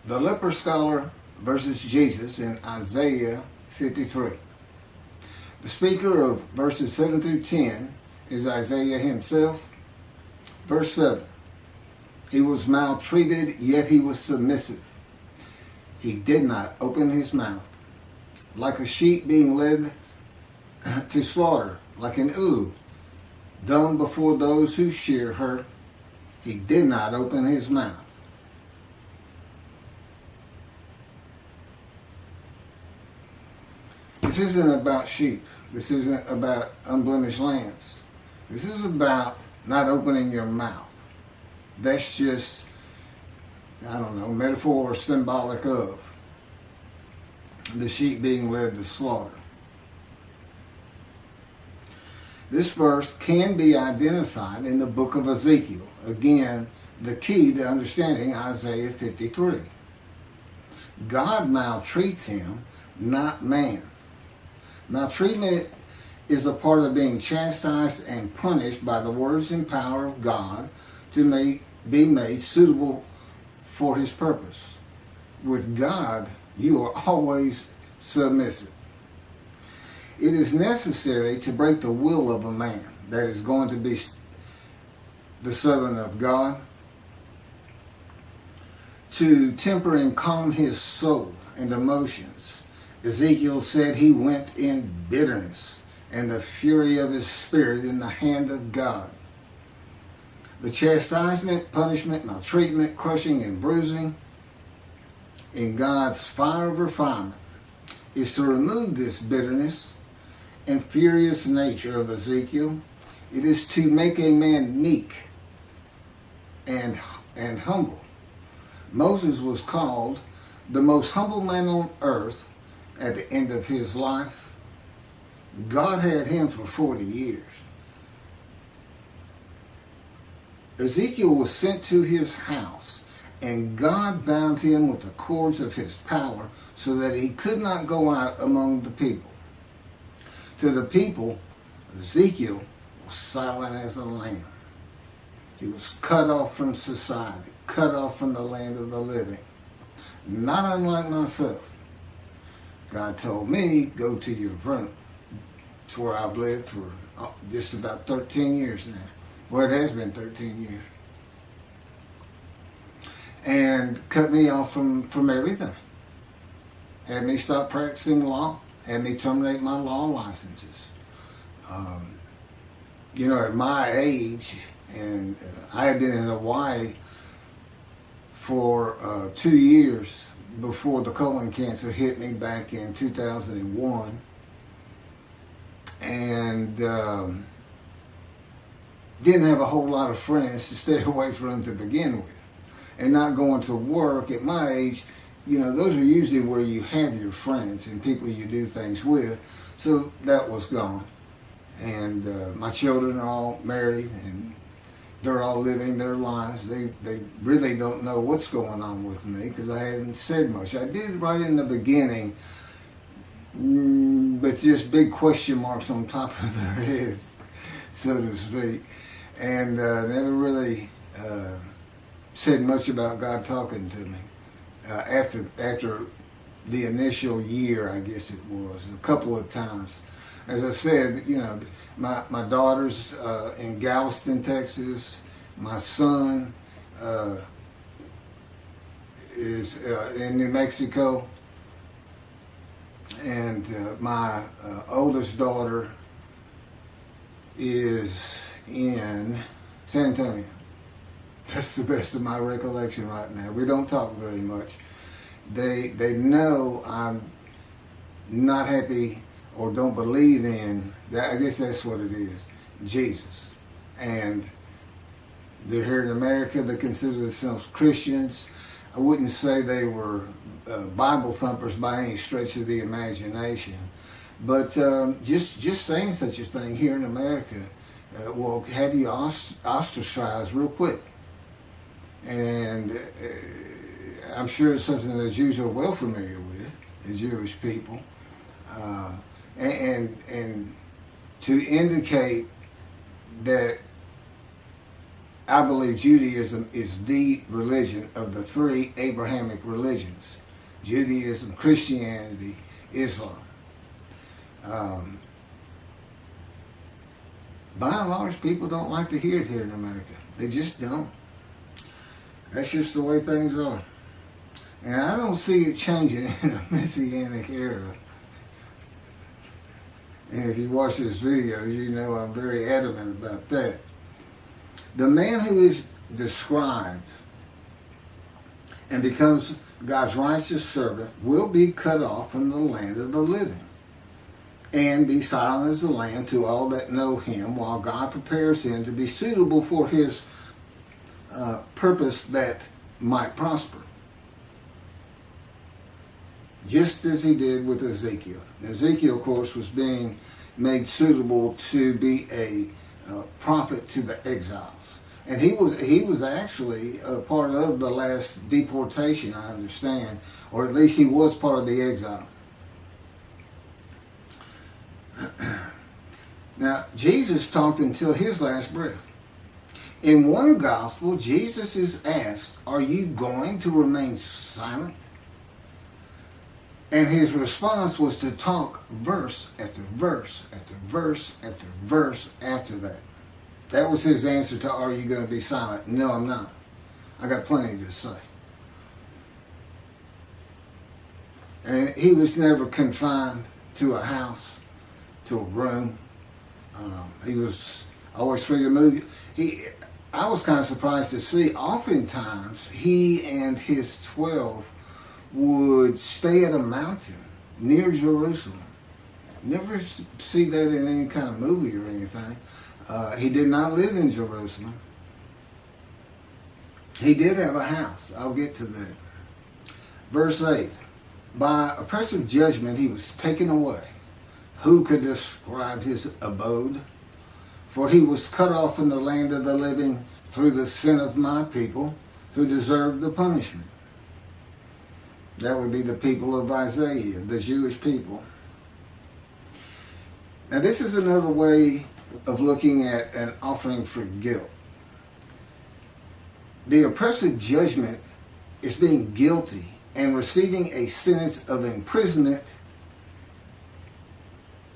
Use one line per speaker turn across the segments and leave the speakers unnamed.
The leper scholar versus Jesus in Isaiah 53. The speaker of verses 7 through 10 is Isaiah himself. Verse 7. He was maltreated, yet he was submissive. He did not open his mouth. Like a sheep being led to slaughter, like an ewe, dumb before those who shear her, he did not open his mouth. This isn't about sheep. This isn't about unblemished lambs. This is about not opening your mouth. That's just, I don't know, metaphor or symbolic of the sheep being led to slaughter. This verse can be identified in the book of Ezekiel. Again, the key to understanding Isaiah 53. God maltreats him, not man. Maltreatment is a part of being chastised and punished by the words and power of God to be made suitable for his purpose. With God, you are always submissive. It is necessary to break the will of a man that is going to be the servant of God, to temper and calm his soul and emotions. Ezekiel said he went in bitterness and the fury of his spirit in the hand of God. The chastisement, punishment, maltreatment, crushing, and bruising in God's fire of refinement is to remove this bitterness and furious nature of Ezekiel. It is to make a man meek and humble. Moses was called the most humble man on earth at the end of his life. God had him for 40 years. Ezekiel was sent to his house, and God bound him with the cords of his power so that he could not go out among the people. To the people, Ezekiel was silent as a lamb. He was cut off from society, cut off from the land of the living. Not unlike myself. God told me, go to your room. It's where I've lived for just about 13 years now. Well, it has been 13 years. And cut me off from everything. Had me stop practicing law. Had me terminate my law licenses. At my age, and I had been in Hawaii for 2 years before the colon cancer hit me back in 2001. And didn't have a whole lot of friends to stay away from to begin with. And not going to work at my age, those are usually where you have your friends and people you do things with. So that was gone. And my children are all married and they're all living their lives. They really don't know what's going on with me because I hadn't said much. I did right in the beginning, but just big question marks on top of their heads, so to speak. And never really said much about God talking to me. After the initial year, I guess it was, a couple of times. As I said, my daughter's in Galveston, Texas. My son is in New Mexico. And my oldest daughter is in San Antonio. That's the best of my recollection right now. We don't talk very much. They know I'm not happy or don't believe in that. I guess that's what it is, Jesus. And they're here in America. They consider themselves Christians. I wouldn't say they were Bible thumpers by any stretch of the imagination, but just saying such a thing here in America will have you ostracized real quick. And I'm sure it's something that Jews are well familiar with, the Jewish people. And to indicate that I believe Judaism is the religion of the three Abrahamic religions: Judaism, Christianity, Islam. By and large, people don't like to hear it here in America. They just don't. That's just the way things are. And I don't see it changing in a Messianic era. And if you watch this video, you know I'm very adamant about that. The man who is described and becomes God's righteous servant will be cut off from the land of the living and be silent as the lamb to all that know him, while God prepares him to be suitable for his purpose that might prosper. Just as he did with Ezekiel. Ezekiel, of course, was being made suitable to be a prophet to the exiles. And he was actually a part of the last deportation, I understand, or at least he was part of the exile. Now, Jesus talked until his last breath. In one gospel, Jesus is asked, "Are you going to remain silent?" And his response was to talk verse after verse after verse after verse after that. That was his answer to, "Are you going to be silent?" No, I'm not. I got plenty to say. And he was never confined to a house, to a room. He was always free to move. I was kind of surprised to see, oftentimes, he and his 12 would stay at a mountain near Jerusalem. Never see that in any kind of movie or anything. He did not live in Jerusalem. He did have a house. I'll get to that. Verse 8. By oppressive judgment he was taken away. Who could describe his abode? For he was cut off from the land of the living through the sin of my people, who deserved the punishment. That would be the people of Isaiah, the Jewish people. Now this is another way of looking at an offering for guilt. The oppressive judgment is being guilty and receiving a sentence of imprisonment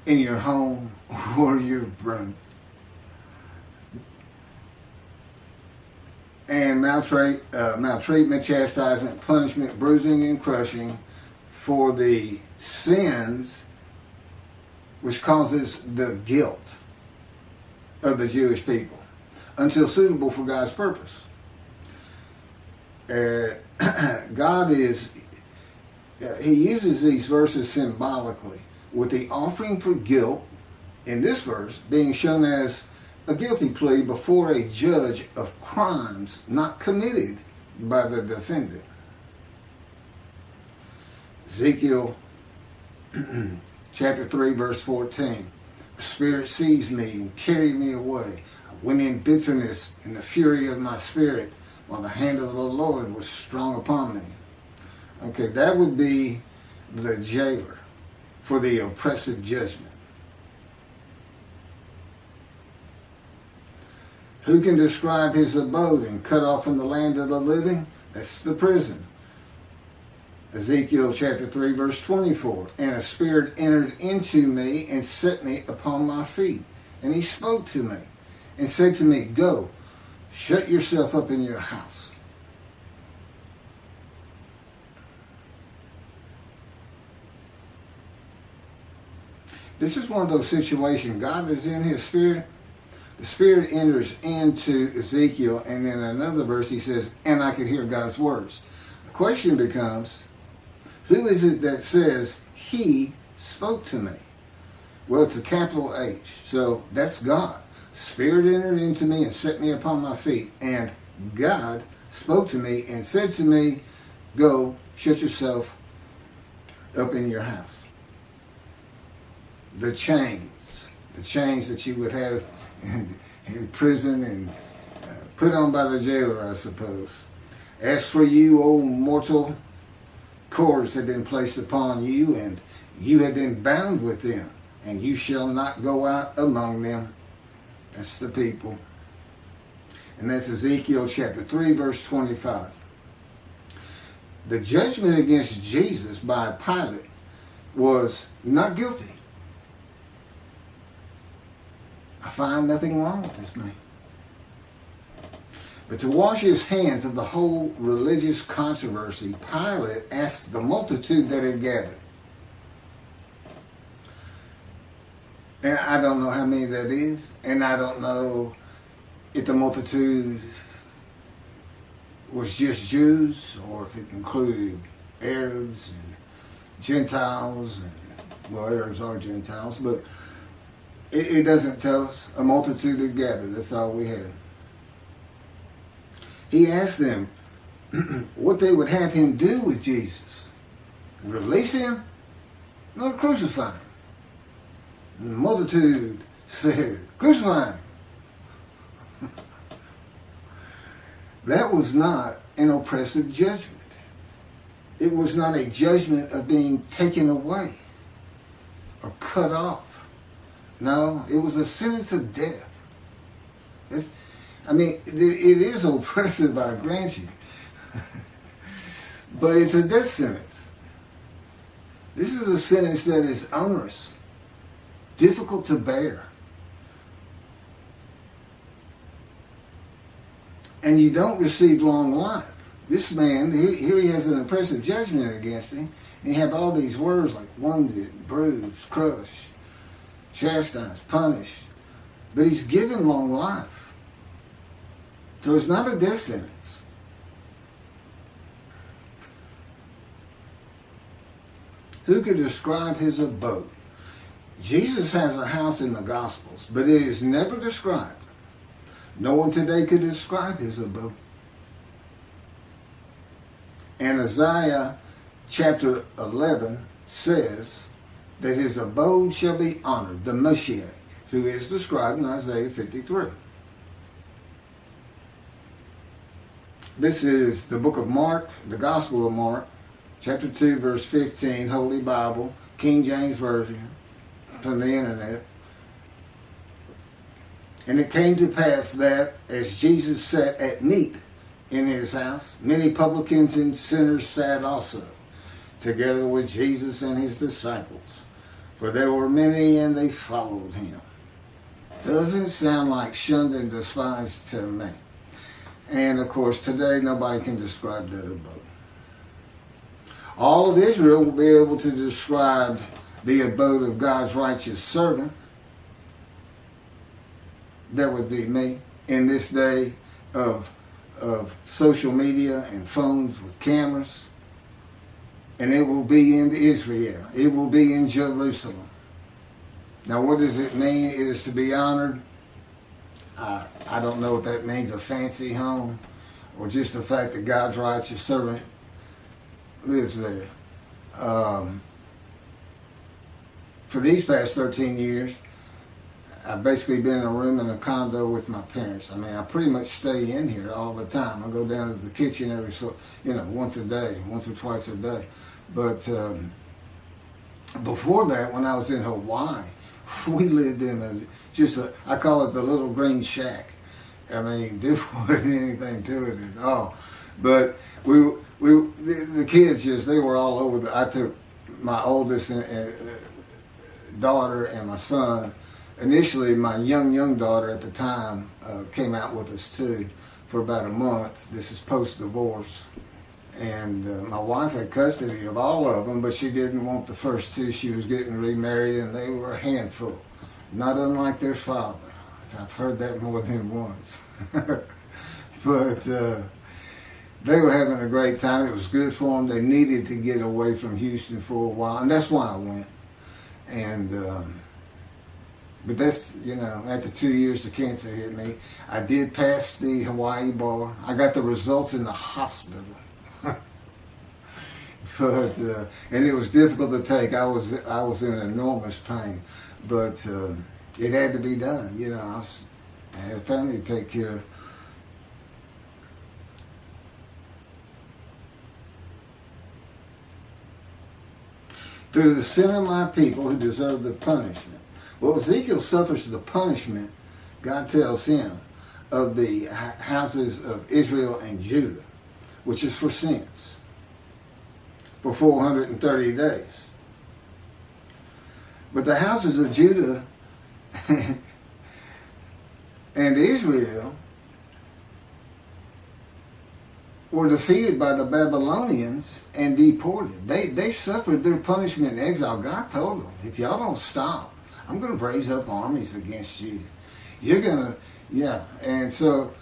in your home or your room. And maltreatment, chastisement, punishment, bruising, and crushing for the sins which causes the guilt of the Jewish people until suitable for God's purpose. God he uses these verses symbolically, with the offering for guilt in this verse being shown as a guilty plea before a judge of crimes not committed by the defendant. Ezekiel chapter 3 verse 14. The Spirit seized me and carried me away. I went in bitterness in the fury of my spirit, while the hand of the Lord was strong upon me. Okay, that would be the jailer for the oppressive judgment. Who can describe his abode and cut off from the land of the living? That's the prison. Ezekiel chapter 3 verse 24. And a spirit entered into me and set me upon my feet. And he spoke to me and said to me, "Go, shut yourself up in your house." This is one of those situations. God is in his spirit. The Spirit enters into Ezekiel, and in another verse he says, "And I could hear God's words." The question becomes, who is it that says, "He spoke to me"? Well, it's a capital H, so that's God. Spirit entered into me and set me upon my feet, and God spoke to me and said to me, "Go, shut yourself up in your house." The chains that you would have in prison and put on by the jailer, I suppose. As for you, O mortal, cords have been placed upon you, and you have been bound with them, and you shall not go out among them. That's the people. And that's Ezekiel chapter 3, verse 25. The judgment against Jesus by Pilate was not guilty. I find nothing wrong with this man. But to wash his hands of the whole religious controversy, Pilate asked the multitude that had gathered. And I don't know how many that is, and I don't know if the multitude was just Jews or if it included Arabs and Gentiles, and well, Arabs are Gentiles, but it doesn't tell us. A multitude had gathered, that's all we had. He asked them what they would have him do with Jesus. Release him? No, crucify him. And the multitude said, crucify him. That was not an oppressive judgment. It was not a judgment of being taken away or cut off. No, it was a sentence of death. It is oppressive, I grant you. But it's a death sentence. This is a sentence that is onerous, difficult to bear. And you don't receive long life. This man, here he has an oppressive judgment against him, and you have all these words like wounded, bruised, crushed, chastised, punished. But he's given long life. So it's not a death sentence. Who could describe his abode? Jesus has a house in the Gospels, but it is never described. No one today could describe his abode. And Isaiah chapter 11 says that his abode shall be honored, the Moshiach, who is described in Isaiah 53. This is the book of Mark, the Gospel of Mark, chapter 2, verse 15, Holy Bible, King James Version, from the internet. And it came to pass that as Jesus sat at meat in his house, many publicans and sinners sat also, together with Jesus and his disciples. For there were many, and they followed him. Doesn't sound like shunned and despised to me. And of course, today nobody can describe that abode. All of Israel will be able to describe the abode of God's righteous servant. That would be me in this day of social media and phones with cameras. And it will be in Israel. It will be in Jerusalem. Now, what does it mean? It is to be honored. I don't know what that means, a fancy home, or just the fact that God's righteous servant lives there. For these past 13 years, I've basically been in a room in a condo with my parents. I mean, I pretty much stay in here all the time. I go down to the kitchen once a day, once or twice a day. But before that, when I was in Hawaii, we lived in I call it the little green shack. I mean, there wasn't anything to it at all. But the kids they were all over. I took my oldest daughter and my son. Initially, my young daughter at the time came out with us too for about a month. This is post-divorce. And my wife had custody of all of them, but she didn't want the first two. She was getting remarried, and they were a handful, not unlike their father. I've heard that more than once. But they were having a great time. It was good for them. They needed to get away from Houston for a while, and that's why I went. And but that's, after 2 years the cancer hit me. I did pass the Hawaii bar. I got the results in the hospital. But and it was difficult to take. I was in enormous pain, but it had to be done. I had a family to take care of. Through the sin of my people who deserve the punishment. Well, Ezekiel suffers the punishment. God tells him, of the houses of Israel and Judah, which is for sins, for 430 days. But the houses of Judah and Israel were defeated by the Babylonians and deported. They suffered their punishment in exile. God told them, if y'all don't stop, I'm going to raise up armies against you. You're going to, yeah. And so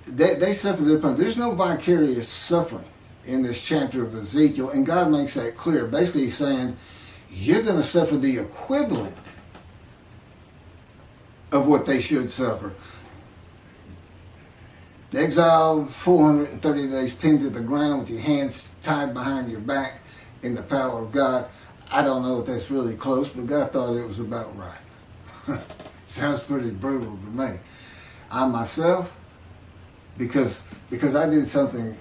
they suffered their punishment. There's no vicarious suffering in this chapter of Ezekiel, and God makes that clear. Basically, he's saying, you're going to suffer the equivalent of what they should suffer. The exile, 430 days pinned to the ground with your hands tied behind your back in the power of God. I don't know if that's really close, but God thought it was about right. Sounds pretty brutal to me. I myself, because I did something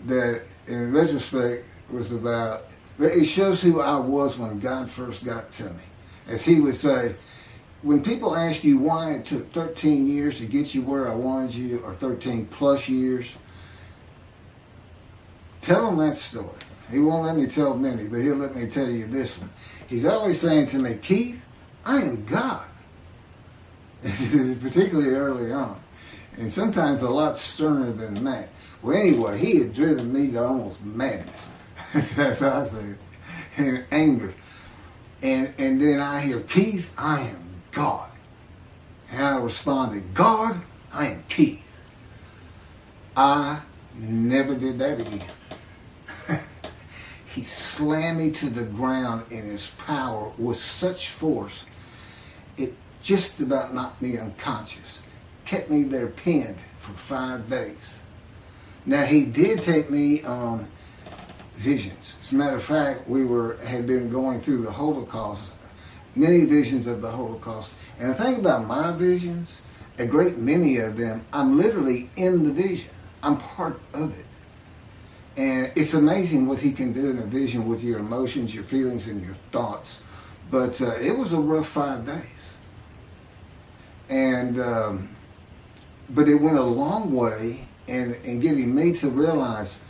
that in retrospect was about, it shows who I was when God first got to me. As he would say, when people ask you why it took 13 years to get you where I wanted you, or 13 plus years, tell them that story. He won't let me tell many, but he'll let me tell you this one. He's always saying to me, Keith, I am God. Particularly early on. And sometimes a lot sterner than that. Well, anyway, he had driven me to almost madness. That's how I say it. And anger. And then I hear, Keith, I am God. And I responded, God, I am Keith. I never did that again. He slammed me to the ground in his power with such force, it just about knocked me unconscious. Kept me there pinned for 5 days. Now, he did take me on visions. As a matter of fact, had been going through the Holocaust, many visions of the Holocaust. And the thing about my visions, a great many of them, I'm literally in the vision. I'm part of it. And it's amazing what he can do in a vision with your emotions, your feelings, and your thoughts. But it was a rough 5 days. And but it went a long way in getting me to realize,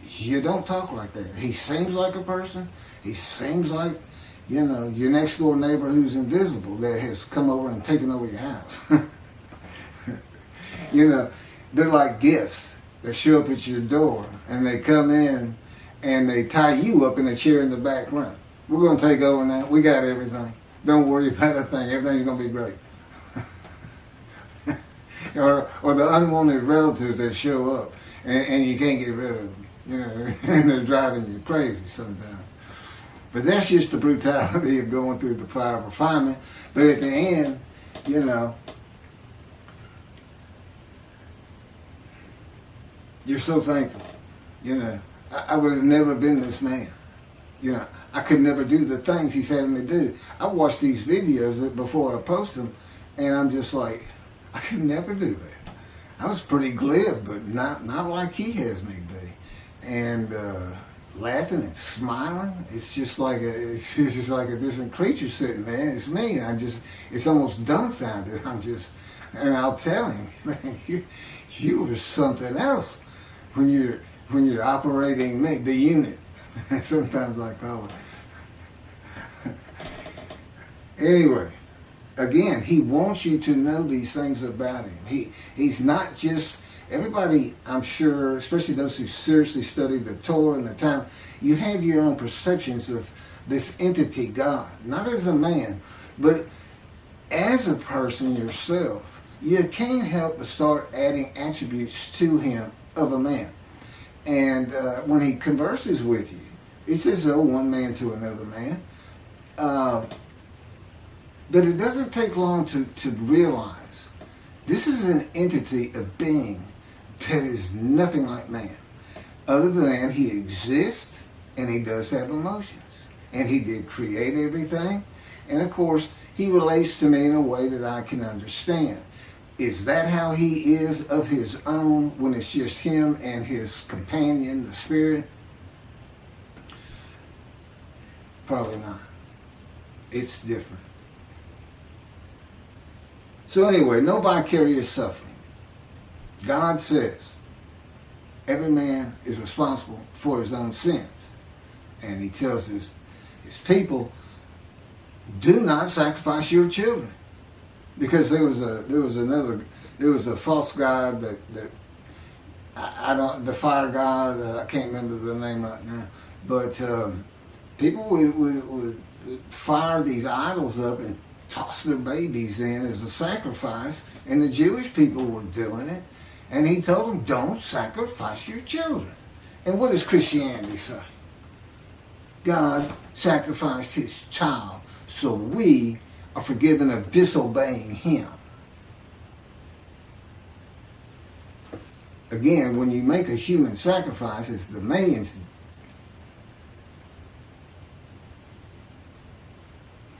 you don't talk like that. He seems like a person. He seems like, your next door neighbor who's invisible that has come over and taken over your house. They're like gifts that show up at your door, and they come in and they tie you up in a chair in the back room. We're going to take over now. We got everything. Don't worry about a thing. Everything's going to be great. or the unwanted relatives that show up and you can't get rid of them, and they're driving you crazy sometimes. But that's just the brutality of going through the fire of refinement. But at the end, you're so thankful. I would have never been this man. I could never do the things he's having me do. I watch these videos before I post them, and I'm just like, I could never do that. I was pretty glib, but not like he has me be. And laughing and smiling, it's just like a different creature sitting there, and it's me. And it's almost dumbfounded. And I'll tell him, man, you were something else when you're operating me, the unit. Sometimes I call it. Anyway, again, he wants you to know these things about him. He's not just, everybody, I'm sure, especially those who seriously study the Torah and the Talmud, you have your own perceptions of this entity, God. Not as a man, but as a person yourself. You can't help but start adding attributes to him of a man. And when he converses with you, it says, one man to another man. But it doesn't take long to realize this is an entity, a being, that is nothing like man. Other than he exists and he does have emotions. And he did create everything. And of course, he relates to me in a way that I can understand. Is that how he is of his own when it's just him and his companion, the spirit? Probably not. It's different. So anyway, no vicarious suffering. God says every man is responsible for his own sins. And he tells his people, do not sacrifice your children. Because there was a false god that I don't, the fire god, I can't remember the name right now, but people would fire these idols up and toss their babies in as a sacrifice, and the Jewish people were doing it, and he told them, don't sacrifice your children. And what does Christianity say? God sacrificed his child so we are forgiven of disobeying him. Again, when you make a human sacrifice, it's the man's.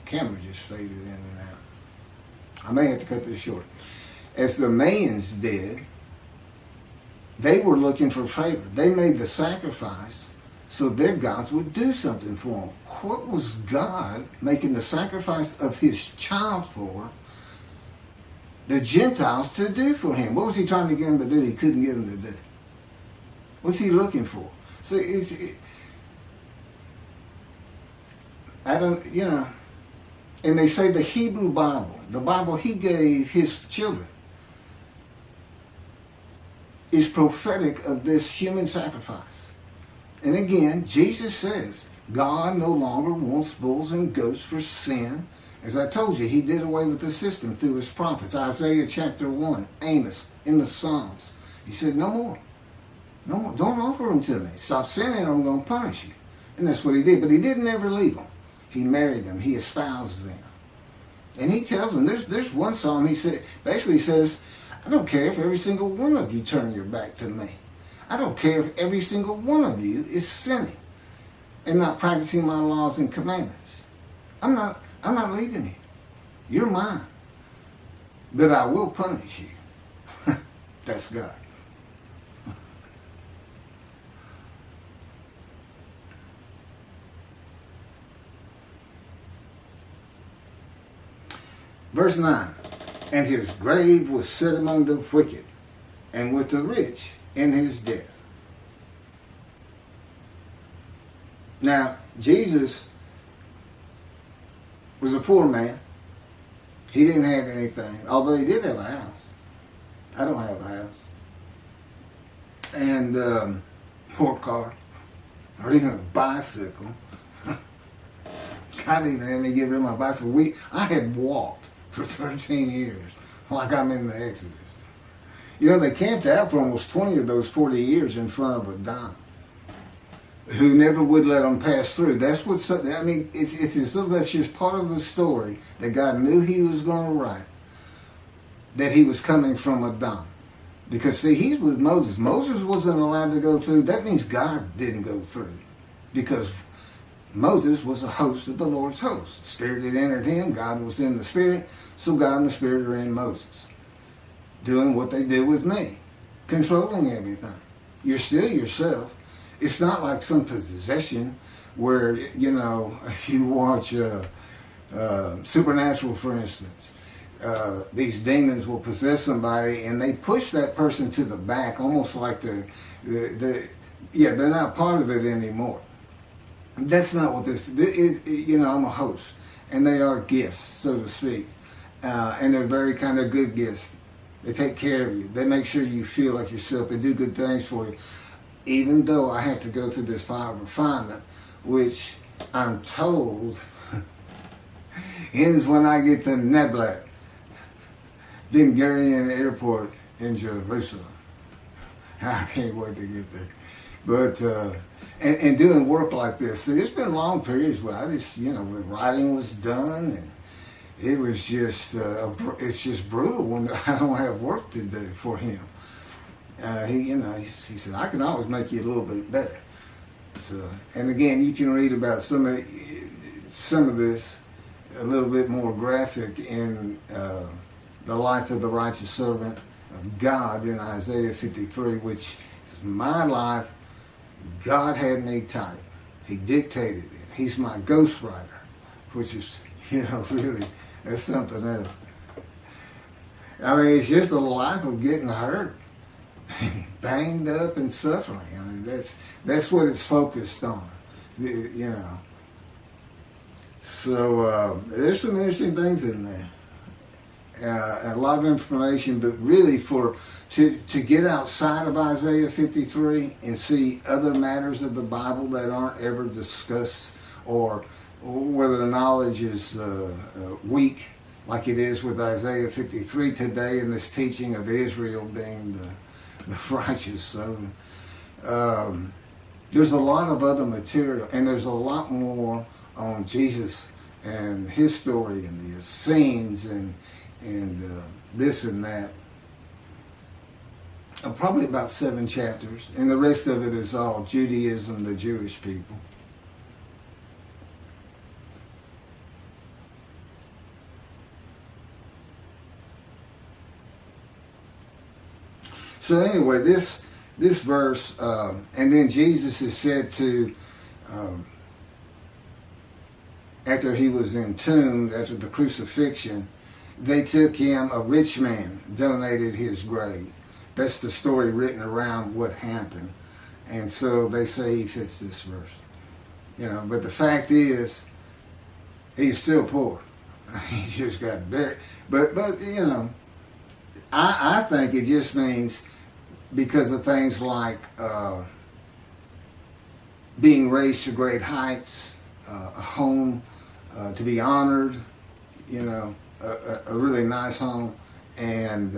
Camera just faded in and out. I may have to cut this short. As the Mayans did, they were looking for favor. They made the sacrifice so their gods would do something for them. What was God making the sacrifice of his child for the Gentiles to do for him? What was he trying to get them to do he couldn't get them to do? What's he looking for? So I don't, and they say the Hebrew Bible, the Bible he gave his children, is prophetic of this human sacrifice. And again, Jesus says, God no longer wants bulls and goats for sin. As I told you, he did away with the system through his prophets. Isaiah chapter 1, Amos, in the Psalms. He said, no more. No more. Don't offer them to me. Stop sinning or I'm going to punish you. And that's what he did. But he didn't ever leave them. He married them. He espoused them. And he tells them, there's one psalm he said, basically says, I don't care if every single one of you turn your back to me. I don't care if every single one of you is sinning and not practicing my laws and commandments. I'm not leaving you. You're mine. But I will punish you. That's God. Verse 9. And his grave was set among the wicked, and with the rich in his death. Now, Jesus was a poor man. He didn't have anything, although he did have a house. I don't have a house. And poor car, or even a bicycle. God didn't have me get rid of my bicycle. I had walked for 13 years, like I'm in the Exodus. They camped out for almost 20 of those 40 years in front of a Don who never would let them pass through. That's what's, I mean, it's as though that's just part of the story that God knew he was going to write, that he was coming from a Don. Because, see, he's with Moses. Moses wasn't allowed to go through. That means God didn't go through. Because Moses was a host of the Lord's host. The Spirit had entered him. God was in the Spirit. So God and the Spirit are in Moses. Doing what they did with me. Controlling everything. You're still yourself. It's not like some possession where, if you watch Supernatural, for instance, these demons will possess somebody and they push that person to the back, almost like they're not part of it anymore. That's not what this is. I'm a host, and they are guests, so to speak, and they're very kind of good guests. They take care of you. They make sure you feel like yourself. They do good things for you. Even though I have to go through this fire of refinement, which I'm told ends when I get to Neblat, Ben Gurion Airport in Jerusalem. I can't wait to get there. But, and doing work like this, see, there's been long periods where I just, when writing was done, and it was just, it's just brutal when I don't have work to do for him. He said, I can always make you a little bit better. So, and again, you can read about some of this a little bit more graphic in the life of the righteous servant of God in Isaiah 53, which is my life. God had me type. He dictated it. He's my ghostwriter, which is, really, that's something else. I mean, it's just a life of getting hurt banged up and suffering. I mean, that's what it's focused on, you know. So there's some interesting things in there. A lot of information, but really to get outside of Isaiah 53 and see other matters of the Bible that aren't ever discussed, or whether the knowledge is weak, like it is with Isaiah 53 today in this teaching of Israel being the righteous servant. There's a lot of other material, and there's a lot more on Jesus and his story and the Essenes and this and that. Probably about 7 chapters, and the rest of it is all Judaism, the Jewish people. So anyway, this verse, and then Jesus is said to, after he was entombed, after the crucifixion, they took him, a rich man donated his grave. That's the story written around what happened. And so they say he fits this verse. You know, but the fact is, he's still poor. He just got buried. But you know, I think it just means because of things like being raised to great heights, a home to be honored, you know, a really nice home, and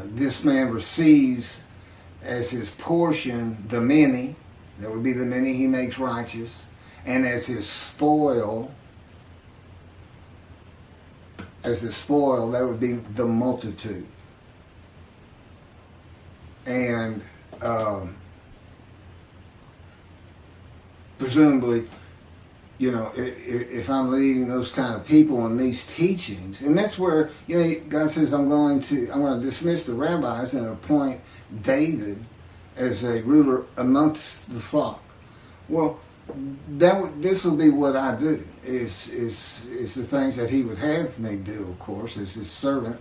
this man receives as his portion the many, that would be the many he makes righteous, and as his spoil, that would be the multitude. And presumably, you know, if I'm leading those kind of people in these teachings, and that's where, you know, God says, I'm going to dismiss the rabbis and appoint David as a ruler amongst the flock. Well, this will be what I do, is the things that he would have me do, of course, as his servant,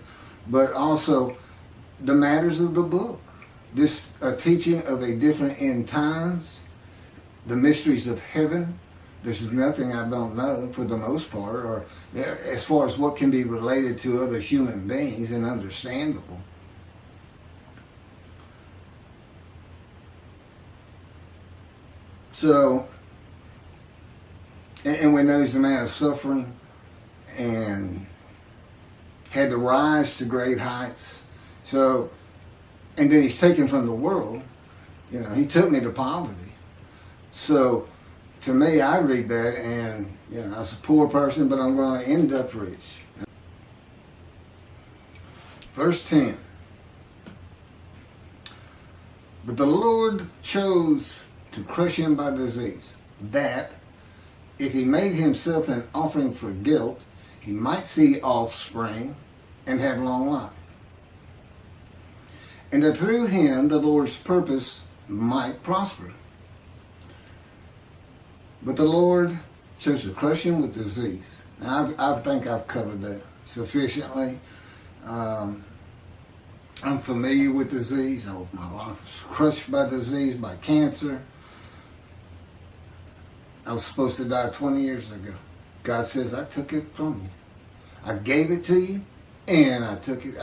but also the matters of the book. This teaching of a different end times, the mysteries of heaven. There's nothing I don't know for the most part, or as far as what can be related to other human beings and understandable. So, and we know he's a man of suffering and had to rise to great heights. So, and then he's taken from the world. You know, he took me to poverty. So, to me, I read that and, you know, I was a poor person, but I'm going to end up rich. Verse 10. But the Lord chose to crush him by disease, that if he made himself an offering for guilt, he might see offspring and have long life. And that through him the Lord's purpose might prosper. But the Lord chose to crush him with disease. Now, I think I've covered that sufficiently. I'm familiar with disease. My life was crushed by disease, by cancer. I was supposed to die 20 years ago. God says, I took it from you. I gave it to you, and I took it.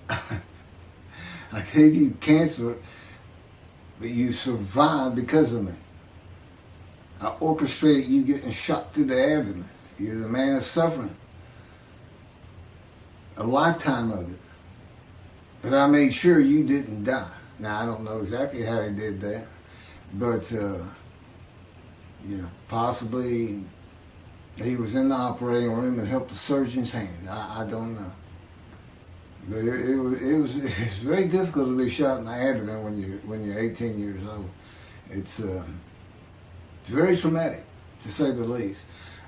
I gave you cancer, but you survived because of me. I orchestrated you getting shot through the abdomen. You're the man of suffering. A lifetime of it. But I made sure you didn't die. Now, I don't know exactly how he did that, but, you know, possibly he was in the operating room and helped the surgeon's hand. I don't know. But it's very difficult to be shot in the abdomen when you're 18 years old. It's very traumatic, to say the least.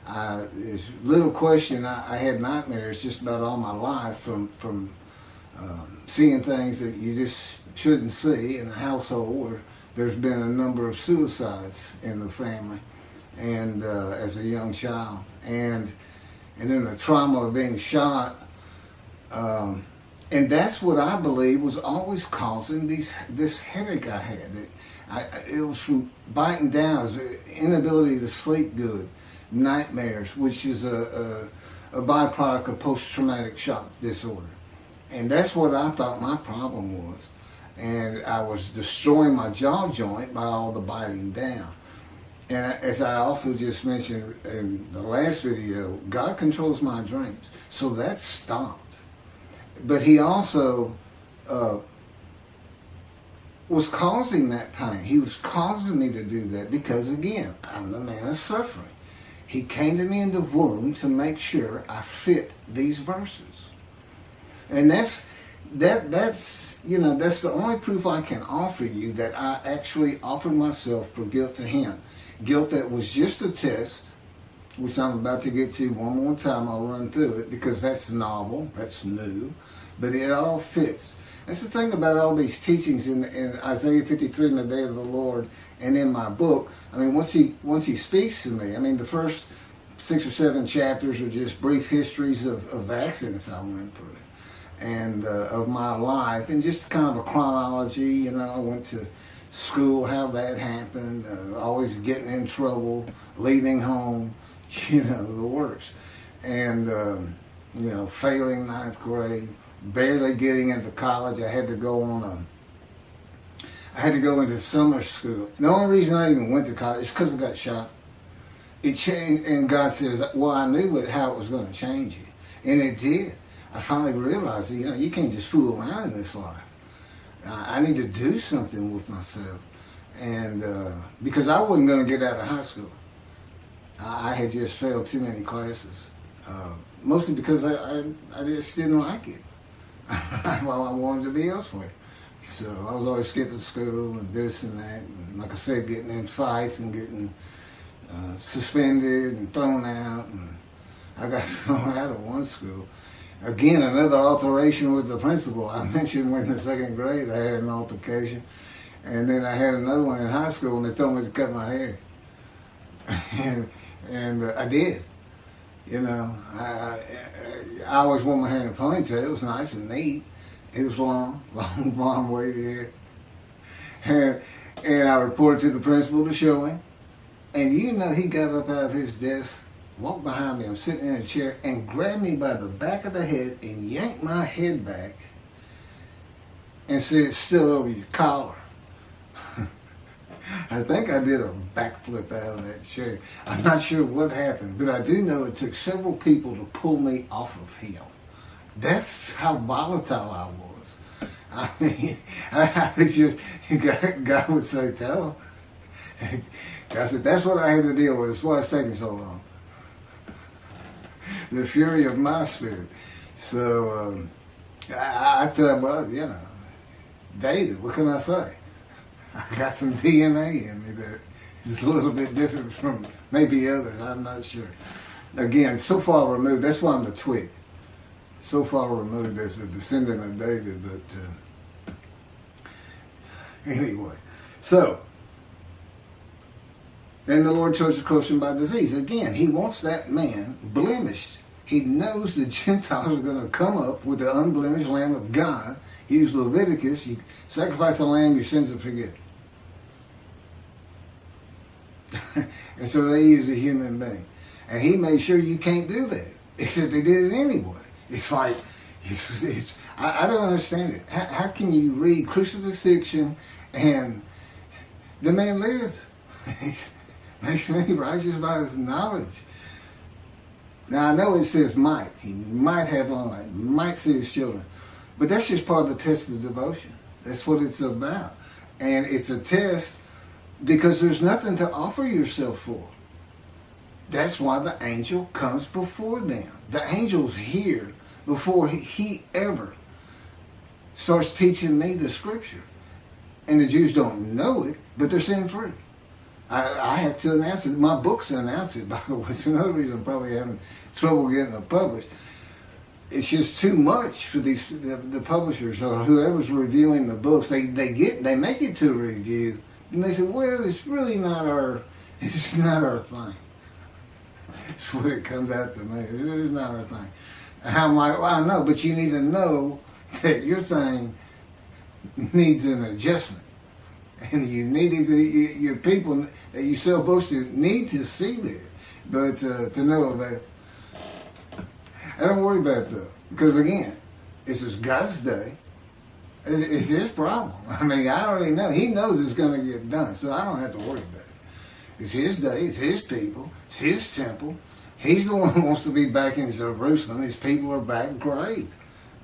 There's little question. I had nightmares just about all my life from seeing things that you just shouldn't see in a household where there's been a number of suicides in the family, and as a young child, and then the trauma of being shot. And that's what I believe was always causing this headache I had. It was from biting down, it was inability to sleep good, nightmares, which is a byproduct of post-traumatic shock disorder. And that's what I thought my problem was. And I was destroying my jaw joint by all the biting down. And as I also just mentioned in the last video, God controls my dreams. So that stopped. But he also was causing that pain. He was causing me to do that because, again, I'm the man of suffering. He came to me in the womb to make sure I fit these verses. And that's the only proof I can offer you that I actually offered myself for guilt to him. Guilt that was just a test, which I'm about to get to one more time. I'll run through it because that's novel, that's new, but it all fits. That's the thing about all these teachings in Isaiah 53 in the day of the Lord and in my book. I mean, once he speaks to me, I mean, the first 6 or 7 chapters are just brief histories of accidents I went through and of my life, and just kind of a chronology. I went to school, how that happened, always getting in trouble, leaving home, the works. And, failing 9th grade, barely getting into college. I had to go into summer school. The only reason I even went to college is because I got shot. It changed, and God says, well, I knew how it was going to change you. And it did. I finally realized that, you can't just fool around in this life. I need to do something with myself. And because I wasn't going to get out of high school. I had just failed too many classes. Mostly because I just didn't like it. Well, I wanted to be elsewhere. So I was always skipping school and this and that. And like I said, getting in fights and getting suspended and thrown out. And I got thrown out of one school. Again, another alteration with the principal. I mentioned when in the 2nd grade I had an altercation. And then I had another one in high school and they told me to cut my hair. And I did. I always wore my hair in a ponytail. It was nice and neat. It was long blonde wavy hair. And I reported to the principal to show him. And he got up out of his desk, walked behind me, I'm sitting in a chair, and grabbed me by the back of the head and yanked my head back and said, "It's still over your collar." I think I did a backflip out of that chair. I'm not sure what happened, but I do know it took several people to pull me off of him. That's how volatile I was. I mean, I was just, God would say, "Tell him." I said, that's what I had to deal with. That's why it's taking so long. The fury of my spirit. So, I tell him, well, David, what can I say? I got some DNA in me that is a little bit different from maybe others. I'm not sure. Again, so far removed. That's why I'm the twig. So far removed as a descendant of David. But anyway, so then the Lord chose to crush him by disease. Again, he wants that man blemished. He knows the Gentiles are going to come up with the unblemished Lamb of God. He used Leviticus. You sacrifice a lamb, your sins are forgiven. And so they used a human being. And he made sure you can't do that. Except they did it anyway. It's like, I don't understand it. How can you read crucifixion and the man lives? Makes me righteous by his knowledge. Now I know it says might. He might have long life, might see his children. But that's just part of the test of devotion. That's what it's about. And it's a test because there's nothing to offer yourself for. That's why the angel comes before them. The angel's here before he ever starts teaching me the scripture. And the Jews don't know it, but they're sin free. I have to announce it. My books announce it, by the way. It's another reason I'm probably having trouble getting it published. It's just too much for the publishers or whoever's reviewing the books. They make it to a review, and they say, well, it's not our thing. That's what it comes out to me. It's not our thing. And I'm like, well, I know, but you need to know that your thing needs an adjustment. And you need these, your people that you sell books to need to see this. But to know about it, I don't worry about it though. Because again, this is God's day. It's his problem. I mean, I already know. He knows it's going to get done. So I don't have to worry about it. It's his day. It's his people. It's his temple. He's the one who wants to be back in Jerusalem. His people are back. Great.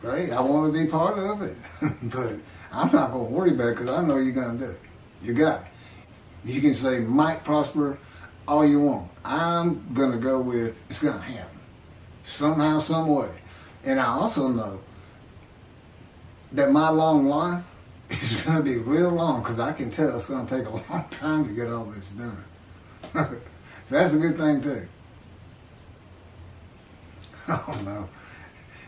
Great. I want to be part of it. But I'm not going to worry about it because I know you're going to do it. You got it. You can say might prosper all you want. I'm going to go with it's going to happen. Somehow, some way. And I also know that my long life is going to be real long because I can tell it's going to take a long time to get all this done. So that's a good thing too. Oh no.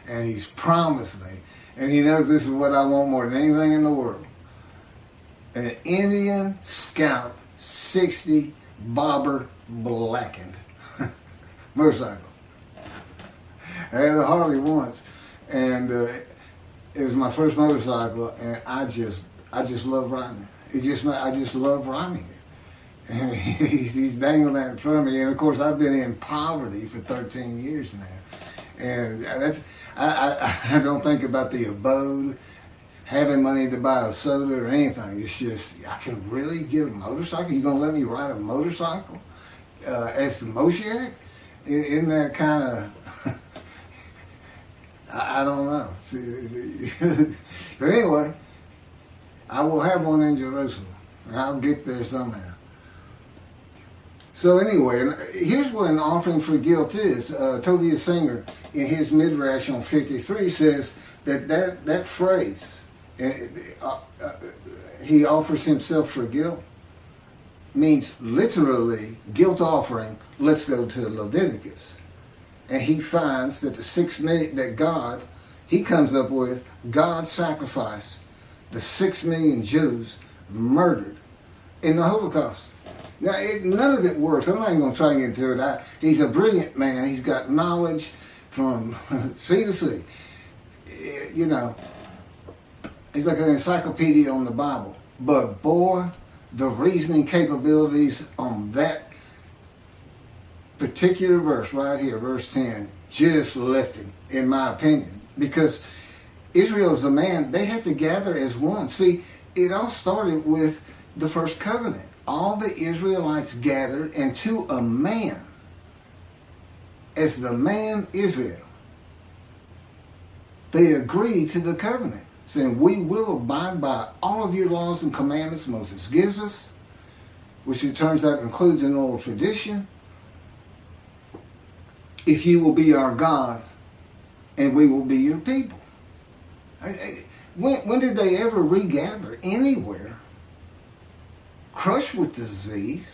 And he's promised me, and he knows this is what I want more than anything in the world. An Indian Scout 60 bobber blackened motorcycle. I had a Harley once, and it was my first motorcycle, and I just love riding it. I just love riding it. And he's dangling that in front of me, and of course I've been in poverty for 13 years now, and I don't think about the abode, having money to buy a soda or anything. It's just I can really get a motorcycle. You gonna let me ride a motorcycle as the Moshiach? Isn't that kind of I don't know. But anyway, I will have one in Jerusalem. I'll get there somehow. So anyway, here's what an offering for guilt is. Tobias Singer, in his Midrash on 53, says that phrase, he offers himself for guilt, means literally guilt offering. Let's go to Leviticus. And he finds that the 6 million that God, he comes up with, God sacrificed the 6 million Jews murdered in the Holocaust. Now, none of it works. I'm not even going to try and get into it. He's a brilliant man. He's got knowledge from sea to sea. You know, he's like an encyclopedia on the Bible. But boy, the reasoning capabilities on that particular verse right here, verse 10, just left him, in my opinion. Because Israel is a man, they had to gather as one. See, it all started with the first covenant. All the Israelites gathered, and to a man, as the man Israel, they agreed to the covenant, saying, we will abide by all of your laws and commandments Moses gives us, which it turns out includes an oral tradition, if you will be our God, and we will be your people. When did they ever regather anywhere, crushed with disease,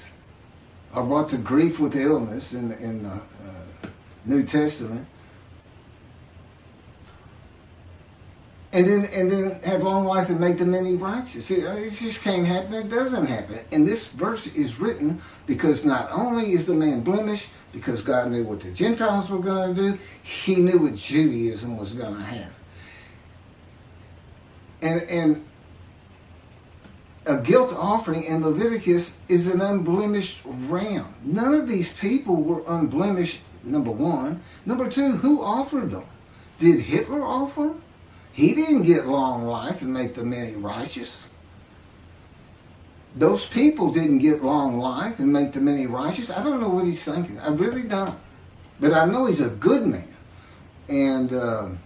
or brought to grief with illness in the New Testament, and then have long life and make the many righteous? See, it just can't happen. It doesn't happen. And this verse is written because not only is the man blemished, because God knew what the Gentiles were going to do, he knew what Judaism was going to have. And a guilt offering in Leviticus is an unblemished ram. None of these people were unblemished, number one. Number two, who offered them? Did Hitler offer them? He didn't get long life and make the many righteous. Those people didn't get long life and make the many righteous. I don't know what he's thinking. I really don't. But I know he's a good man. And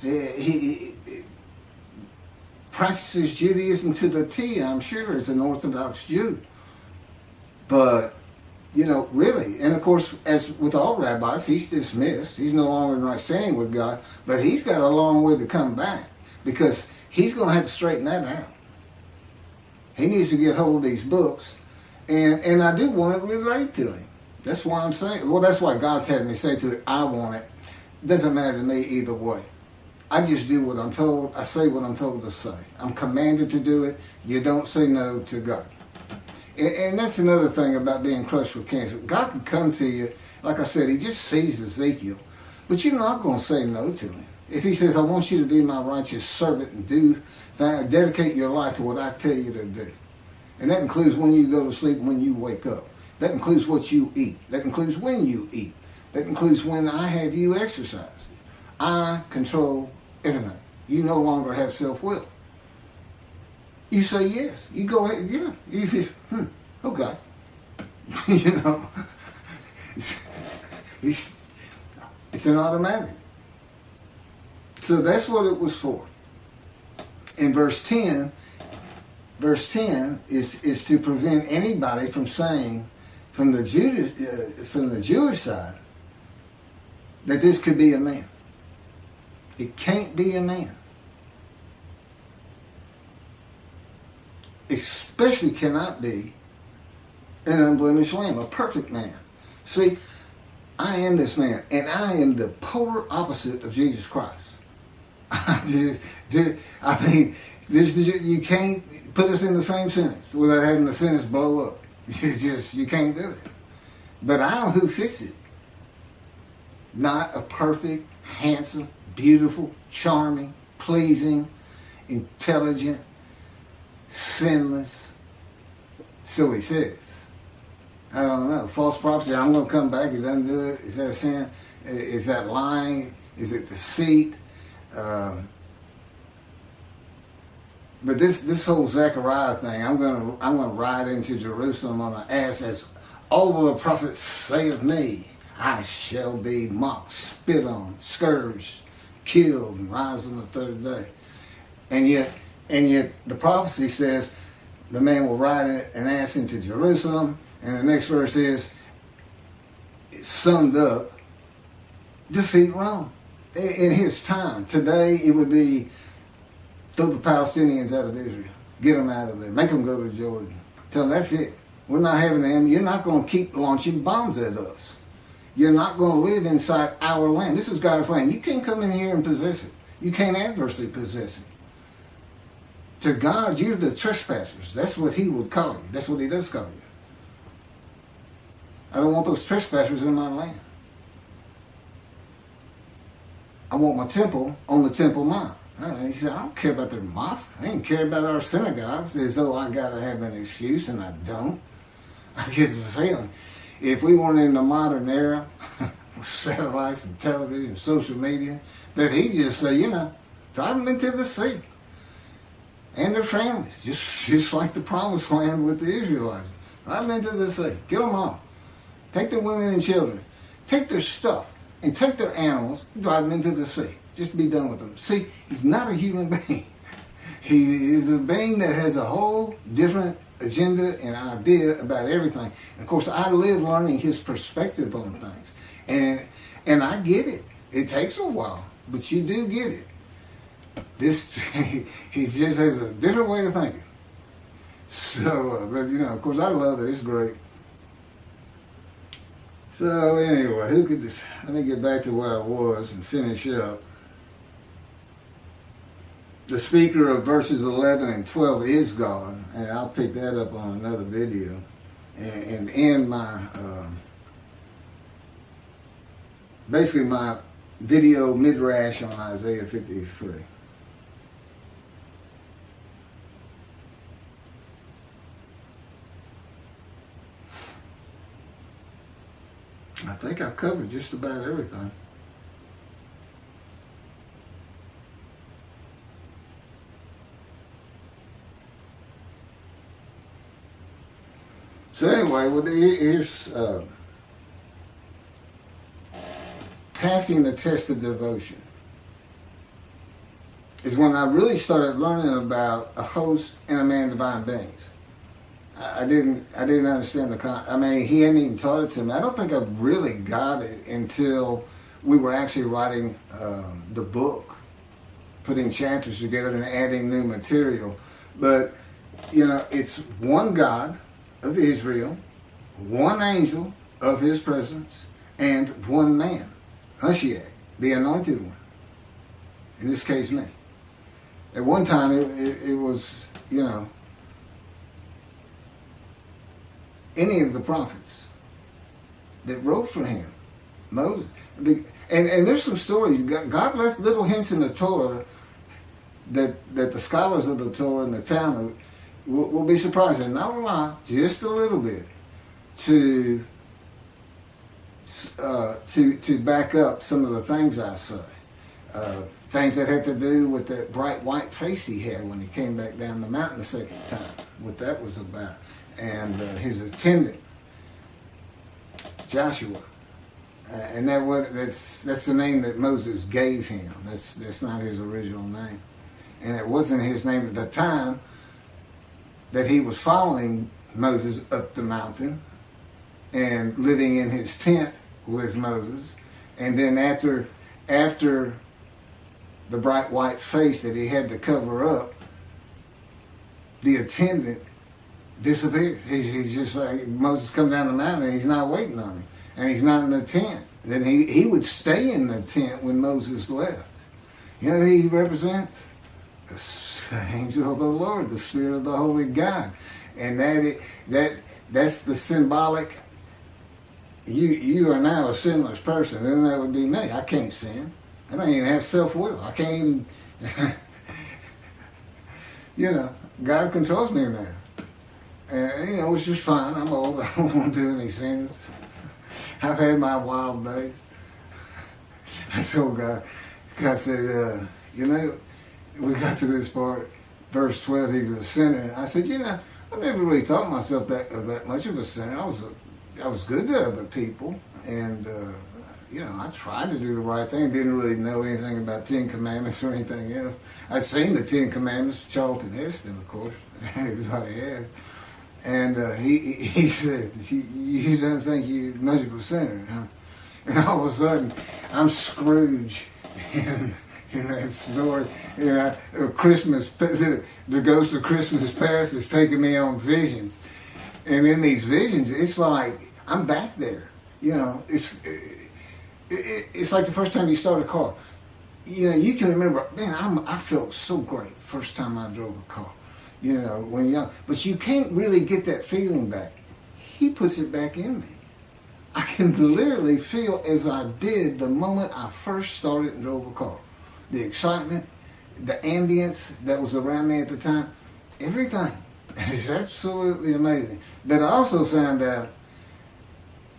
he practices Judaism to the T, I'm sure, as an Orthodox Jew. But, you know, really, and of course, as with all rabbis, he's dismissed. He's no longer in right standing with God, but he's got a long way to come back because he's going to have to straighten that out. He needs to get hold of these books, and I do want to relate to him. That's why I'm saying, well, that's why God's had me say to it, I want it. Doesn't matter to me either way. I just do what I'm told. I say what I'm told to say. I'm commanded to do it. You don't say no to God. And that's another thing about being crushed with cancer. God can come to you, like I said, he just sees Ezekiel. But you're not going to say no to him. If he says, I want you to be my righteous servant and dedicate your life to what I tell you to do. And that includes when you go to sleep and when you wake up. That includes what you eat. That includes when you eat. That includes when I have you exercise. I control everything. You no longer have self-will. You say yes. You go ahead, yeah. Okay. You know, it's an automatic. So that's what it was for. In verse 10 is to prevent anybody from saying, from the Jewish side, that this could be a man. It can't be a man. Especially cannot be an unblemished lamb, a perfect man. See, I am this man, and I am the polar opposite of Jesus Christ. You can't put us in the same sentence without having the sentence blow up. You can't do it. But I'm who fits it. Not a perfect, handsome, beautiful, charming, pleasing, intelligent, sinless. So he says. I don't know. False prophecy, I'm going to come back. He doesn't do it. Is that sin? Is that lying? Is it deceit? But this whole Zechariah thing, I'm going to ride into Jerusalem on an ass, as all of the prophets say of me, I shall be mocked, spit on, scourged, killed, and rise on the third day. And yet the prophecy says the man will ride an ass into Jerusalem, and the next verse is, it's summed up, defeat Rome. In his time, today it would be throw the Palestinians out of Israel, get them out of there, make them go to Jordan. Tell them that's it. We're not having them. You're not going to keep launching bombs at us. You're not going to live inside our land. This is God's land. You can't come in here and possess it. You can't adversely possess it. To God, you're the trespassers. That's what he would call you. That's what he does call you. I don't want those trespassers in my land. I want my temple on the Temple Mount. He said, I don't care about their mosque. I ain't care about our synagogues, as though I got to have an excuse, and I don't. I get the feeling. If we weren't in the modern era, with satellites and television and social media, that he'd just say, drive them into the sea. And their families, just like the promised land with the Israelites. Drive them into the sea. Get them off. Take their women and children. Take their stuff. And take their animals, drive them into the sea. Just to be done with them. See, he's not a human being. He is a being that has a whole different agenda and idea about everything. And of course, I live learning his perspective on things. And I get it. It takes a while, but you do get it. He just has a different way of thinking. So, but of course, I love it. It's great. So anyway, let me get back to where I was and finish up. The speaker of verses 11 and 12 is God, and I'll pick that up on another video and end my, basically my video midrash on Isaiah 53. I think I've covered just about everything. So anyway, here's passing the test of devotion. Is when I really started learning about a host and a man divine beings. I didn't understand he hadn't even taught it to me. I don't think I really got it until we were actually writing the book, putting chapters together and adding new material. But, it's one God of Israel, one angel of his presence, and one man, Moshiach, the anointed one. In this case, me. At one time, it was, any of the prophets that wrote for him Moses. And there's some stories. God left little hints in the Torah that the scholars of the Torah and the Talmud will be surprised, and not a lot, just a little bit, to back up some of the things I say. Things that had to do with that bright white face he had when he came back down the mountain the second time, what that was about. And his attendant, Joshua. And that's the name that Moses gave him. That's not his original name. And it wasn't his name at the time that he was following Moses up the mountain and living in his tent with Moses. And then after the bright white face that he had to cover up, the attendant disappeared. He's just like, Moses comes down the mountain and he's not waiting on him. And he's not in the tent. Then he would stay in the tent when Moses left. You know who he represents? The angel of the Lord, the Spirit of the Holy God. And that's the symbolic, you are now a sinless person, and that would be me. I can't sin. I don't even have self-will. I can't even, God controls me now. And, it's just fine. I'm old. I don't want to do any sins. I've had my wild days. I told God said, we got to this part, verse 12, he's a sinner. I said, I never really thought myself that much of a sinner. I was good to other people, and, I tried to do the right thing. Didn't really know anything about 10 Commandments or anything else. I'd seen the 10 Commandments, Charlton Heston, of course. Everybody has. And he said, you don't think you're much of a sinner, huh? And all of a sudden, I'm Scrooge in that story. Christmas, the ghost of Christmas past is taking me on visions. And in these visions, it's like, I'm back there. It's like the first time you start a car. You can remember, man, I felt so great the first time I drove a car. When young, but you can't really get that feeling back. He puts it back in me. I can literally feel as I did the moment I first started and drove a car. The excitement, the ambience that was around me at the time, everything. It's absolutely amazing. But I also found out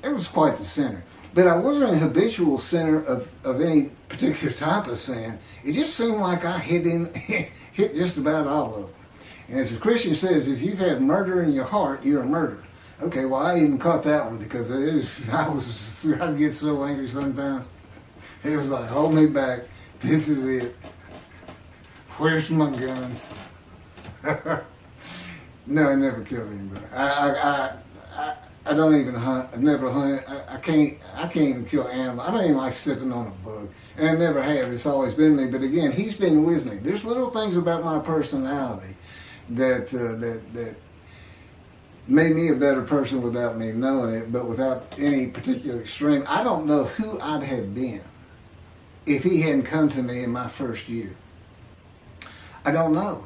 it was quite the sinner. But I wasn't a habitual sinner of any particular type of sin. It just seemed like I hit just about all of them. And as the Christian says, if you've had murder in your heart, you're a murderer. Okay, well, I even caught that one because I'd get so angry sometimes. It was like, hold me back. This is it. Where's my guns? No, I never killed anybody. I don't even hunt. I've never hunted. I can't even kill animals. I don't even like stepping on a bug. And I never have. It's always been me. But again, he's been with me. There's little things about my personality that made me a better person without me knowing it, but without any particular extreme. I don't know who I'd have been if he hadn't come to me in my first year. I don't know.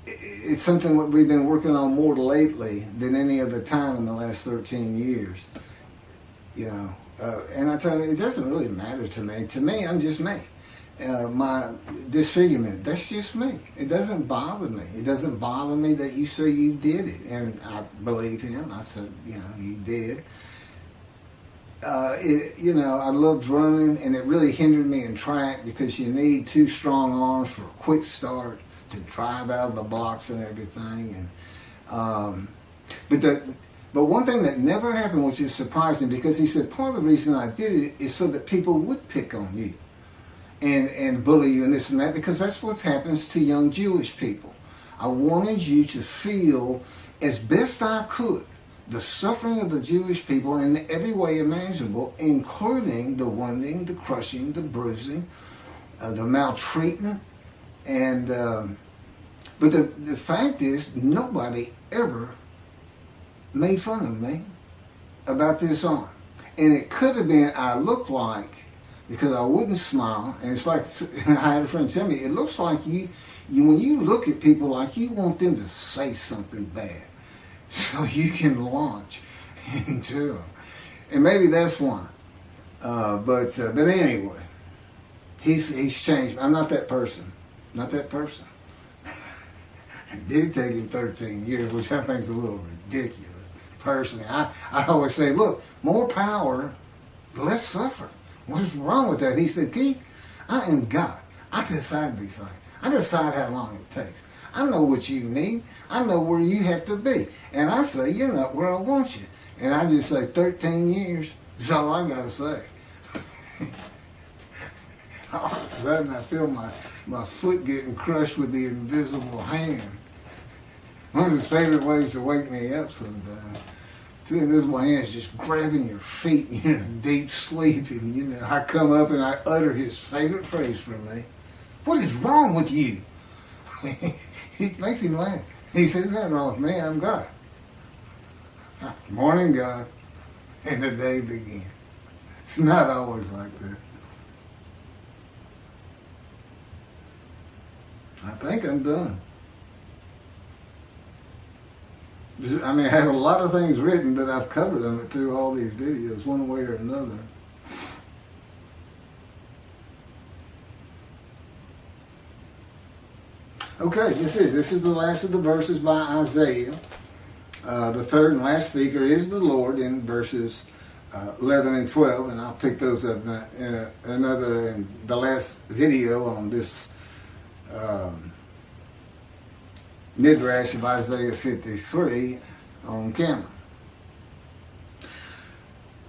It's something that we've been working on more lately than any other time in the last 13 years. And I tell you, it doesn't really matter to me. To me, I'm just me. My disfigurement, that's just me. It doesn't bother me. It doesn't bother me that you say you did it. And I believe him. I said, you did. I loved running, and it really hindered me in track because you need 2 strong arms for a quick start to drive out of the blocks and everything. And but one thing that never happened, which is surprising, because he said part of the reason I did it is so that people would pick on you and bully you and this and that, because that's what happens to young Jewish people. I wanted you to feel as best I could the suffering of the Jewish people in every way imaginable, including the wounding, the crushing, the bruising, the maltreatment. And but the fact is, nobody ever made fun of me about this arm. And it could have been I looked like, because I wouldn't smile, and it's like, I had a friend tell me, it looks like you when you look at people, like you want them to say something bad so you can launch into them. And maybe that's why. But anyway, he's changed. I'm not that person. Not that person. It did take him 13 years, which I think is a little ridiculous. Personally, I always say, look, more power, less suffer. What's wrong with that? He said, Keith, I am God. I decide these things. I decide how long it takes. I know what you need. I know where you have to be. And I say, you're not where I want you. And I just say 13 years. That's all I got to say. All of a sudden, I feel my foot getting crushed with the invisible hand. One of his favorite ways to wake me up sometimes. Two invisible hands just grabbing your feet and you're in deep sleep. And, I come up and I utter his favorite phrase from me. What is wrong with you? It makes him laugh. He says, nothing wrong with me. I'm God. Morning, God. And the day begins. It's not always like that. I think I'm done. I mean, I have a lot of things written that I've covered on it through all these videos, one way or another. Okay, this is the last of the verses by Isaiah. The third and last speaker is the Lord in verses 11 and 12, and I'll pick those up in the last video on this Midrash of Isaiah 53 on camera.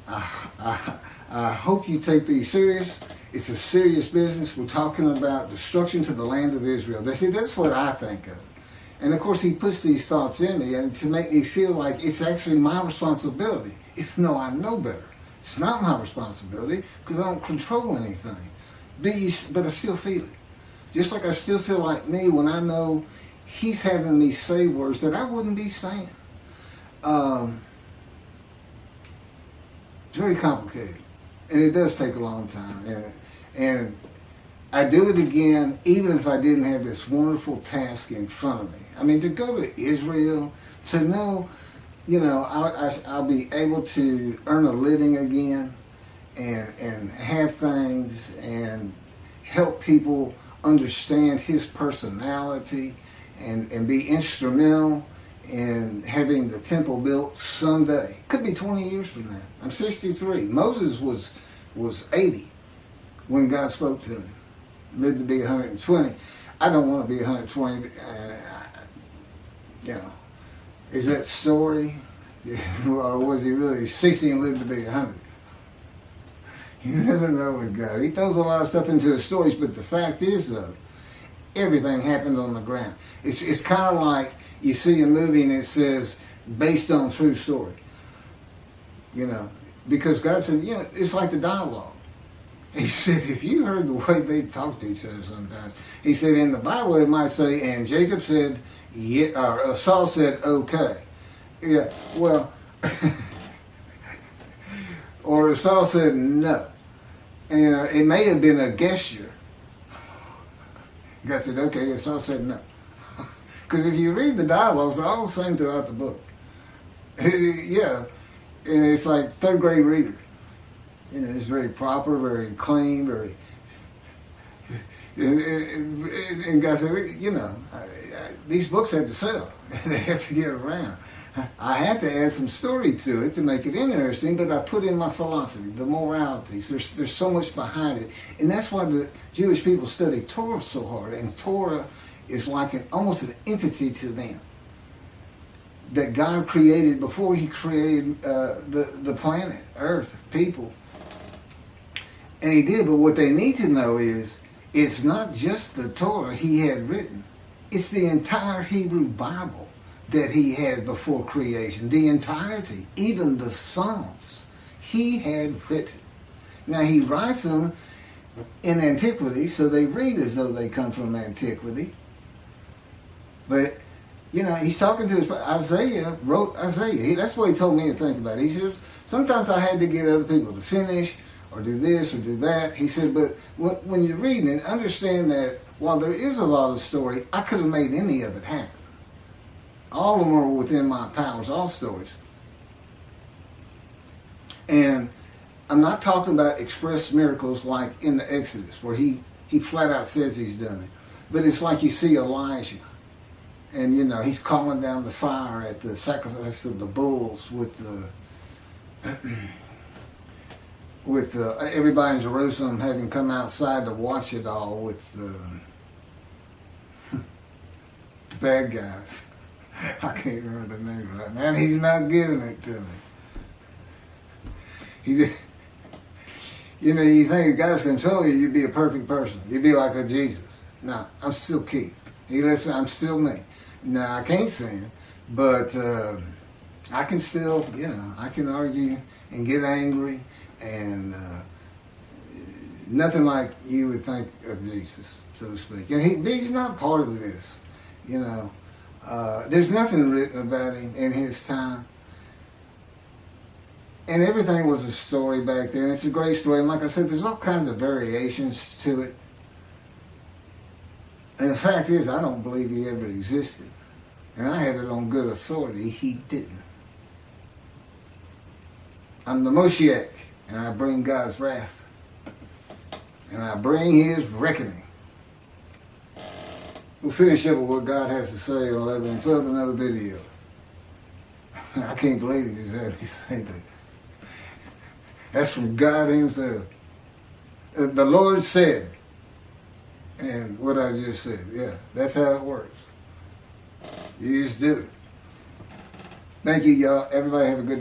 I hope you take these serious. It's a serious business. We're talking about destruction to the land of Israel. That's what I think of. And of course, he puts these thoughts in me and to make me feel like it's actually my responsibility. Even though I know better. It's not my responsibility because I don't control anything. But I still feel it. Just like I still feel like me when I know he's having me say words that I wouldn't be saying. It's very complicated. And it does take a long time. And I do it again, even if I didn't have this wonderful task in front of me. I mean, to go to Israel, to know, I'll be able to earn a living again and have things and help people understand his personality and be instrumental in having the temple built someday. Could be 20 years from now. I'm 63. Moses was 80 when God spoke to him. Lived to be 120. I don't want to be 120. Is that story? Or was he really 60 and lived to be 100? You never know with God. He throws a lot of stuff into his stories, but the fact is, though, everything happened on the ground. It's kind of like you see a movie and it says, based on true story. Because God said, it's like the dialogue. He said, if you heard the way they talk to each other sometimes, he said, in the Bible it might say, and Jacob said, yeah, or Saul said, okay. Yeah, well, or Saul said, no. And it may have been a gesture. God said, okay, and Saul said, no. Because if you read the dialogues, they're all the same throughout the book. Yeah, and it's like third grade reader. It's very proper, very clean, very... And God said, these books have to sell. They have to get around. I had to add some story to it to make it interesting, but I put in my philosophy, the moralities. There's so much behind it. And that's why the Jewish people study Torah so hard. And Torah is like almost an entity to them that God created before he created the planet, Earth, people. And he did, but what they need to know is, it's not just the Torah he had written. It's the entire Hebrew Bible that he had before creation. The entirety, even the Psalms, he had written. Now he writes them in antiquity, so they read as though they come from antiquity. But, he's talking to his... Isaiah wrote Isaiah. That's what he told me to think about. He said, sometimes I had to get other people to finish, or do this, or do that. He said, but when you're reading it, understand that while there is a lot of story, I could have made any of it happen. All of them are within my powers, all stories. And I'm not talking about express miracles like in the Exodus, where he flat out says he's done it. But it's like you see Elijah, and he's calling down the fire at the sacrifice of the bulls with everybody in Jerusalem having come outside to watch it all with the bad guys. I can't remember their name right now. And he's not giving it to me. You think if God's control you, you'd be a perfect person. You'd be like a Jesus. No, I'm still Keith. I'm still me. Now, I can't sing, but I can still, I can argue and get angry, and nothing like you would think of Jesus, so to speak. And he's not part of this, There's nothing written about him in his time. And everything was a story back then. It's a great story. And like I said, there's all kinds of variations to it. And the fact is, I don't believe he ever existed. And I have it on good authority, he didn't. I'm the Moshiach, and I bring God's wrath. And I bring his reckoning. We'll finish up with what God has to say on 11 and 12, another video. I can't believe he just had me say that. That's from God himself. The Lord said, and what I just said, yeah, that's how it works. You just do it. Thank you, y'all. Everybody have a good day.